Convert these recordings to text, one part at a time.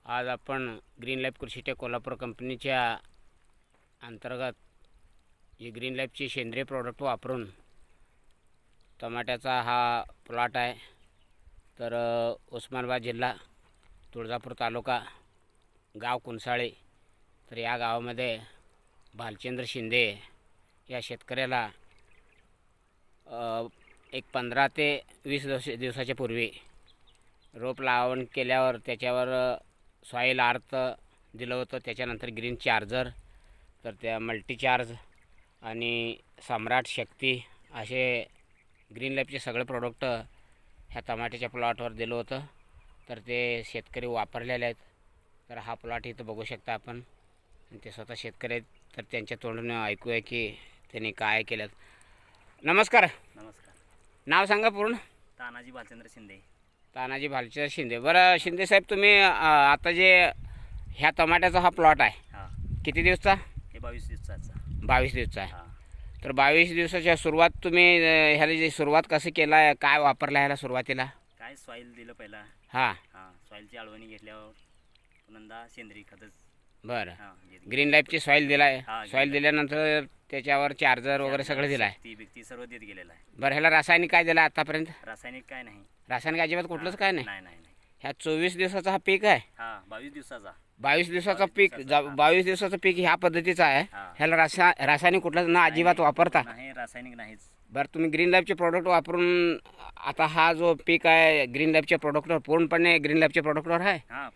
आज आपण green life कृषीटेक Kolhapur कंपनीच्या अंतर्गत जी ग्रीन लाईफची सेंद्रिय प्रोडक्ट वापरून टमाट्याचा हा प्लॉट आहे। तर उस्मानाबाद जिल्हा तुळजापूर तालुका गाव कुंसाळे। तर या गावामध्ये भालचंद्र शिंदे या शेतकऱ्याला एक 15 ते 20 दिवसाच्या पूर्वी रोप लावण केल्यावर त्याच्यावर सॉईल अर्थ दिलं होतं। त्याच्यानंतर ग्रीन चार्जर, तर त्या मल्टी चार्ज आणि सम्राट शक्ती असे ग्रीन लाईफचे सगळे प्रोडक्ट ह्या टमाट्याच्या प्लॉटवर दिलं होतं। तर ते शेतकरी वापरलेले आहेत। तर हा प्लॉट इथं बघू शकता आपण, ते स्वतः शेतकरी आहेत। तर त्यांच्या तोंडून ऐकूया की त्यांनी काय केलं। नमस्कार। नमस्कार। नाव सांगा पूर्ण। तानाजी भालचंद्र शिंदे। तानाजी भालचंद्र शिंदे। बरं शिंदे साहेब, तुम्ही आता जे ह्या टमाट्याचा हा प्लॉट आहे, हां, किती दिवसाचा? हे 22 दिवसाचा। 22 दिवसाचा आहे। हां, तर 22 दिवसाच्या सुरुवात तुम्ही ह्याला जी सुरुवात कसं केला आहे, काय वापरला ह्याला सुरुवातीला? काय सॉईल दिलं पहिला। हां हां, सॉईलची आळवणी घेतल्यावर पुन्हा सेंद्रिय खतच। बरं, हां, घेतली। ग्रीन लाईफची सॉईल दिला आहे। हां, सॉईल दिल्यानंतर त्याच्यावर चार्जर वगैरे सगळं दिलं आहे। ती बिकती सर्व देत गेलेला आहे। बरं, ह्याला रासायनिक काय दिलं आतापर्यंत? रासायनिक काय नाही। रासायनिक अजिबात कुठलंच काय नाही। नाही नाही नाही। ह्या 24 दिवसाचा हा पीक आहे। हां, 22 दिवसाचा। 22 दिवसाचा 22 पीक, दिवसाचा, हां। 22 दिवसाचं पीक ह्या पद्धतीचं आहे। हां। ह्याला रासायनिक कुठलंच ना अजिबात वापरता? नाही, रासायनिक नाहीच। बरं, तुम्ही ग्रीन लाईफचे प्रोडक्ट वापरून आता हा जो पीक आहे ग्रीन लाईफच्या प्रोडक्टवर पूर्णपणे ग्रीन लाईफच्या प्रोडक्टवर आहे। हां,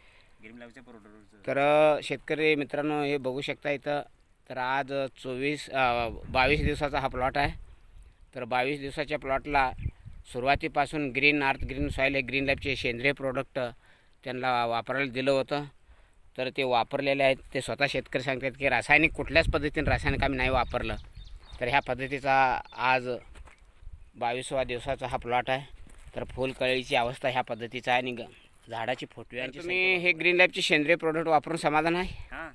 ग्रीन लाईफच्या प्रोडक्ट। तर शेतकरी मित्रांनो हे बघू शकता इथं। तर आज 22 दिवसाचा हा प्लॉट आहे। तर 22 दिवसाच्या प्लॉटला सुरुवातीपासून ग्रीन अर्थ, ग्रीन सॉईल हे ग्रीन लाईफचे सेंद्रिय प्रोडक्ट त्यांना वापरायला दिलं होतं। तर ते वापरलेले आहेत। ते स्वतः शेतकरी सांगतात की रासायनिक कुठल्याच पद्धतीने रासायनिक आम्ही नाही वापरलं। तर ह्या पद्धतीचा आज 22व्या दिवसाचा हा प्लॉट आहे। तर फुलकळीची अवस्था ह्या पद्धतीचा आहे आणि झाडाची फुटव्यांची। तुम्ही हे ग्रीन लाईफचे सेंद्रिय प्रोडक्ट वापरून समाधान आहे? हां,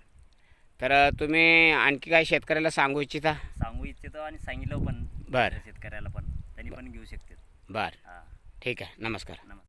तर तुम्ही आणखी काय शेतकऱ्याला सांगू इच्छिता? सांगू इच्छितो आणि सांगितलं पण बरं शेतकऱ्याला पण, त्यांनी पण घेऊ शकतात। बरं, हां, ठीक आहे। नमस्कार। नमस्कार।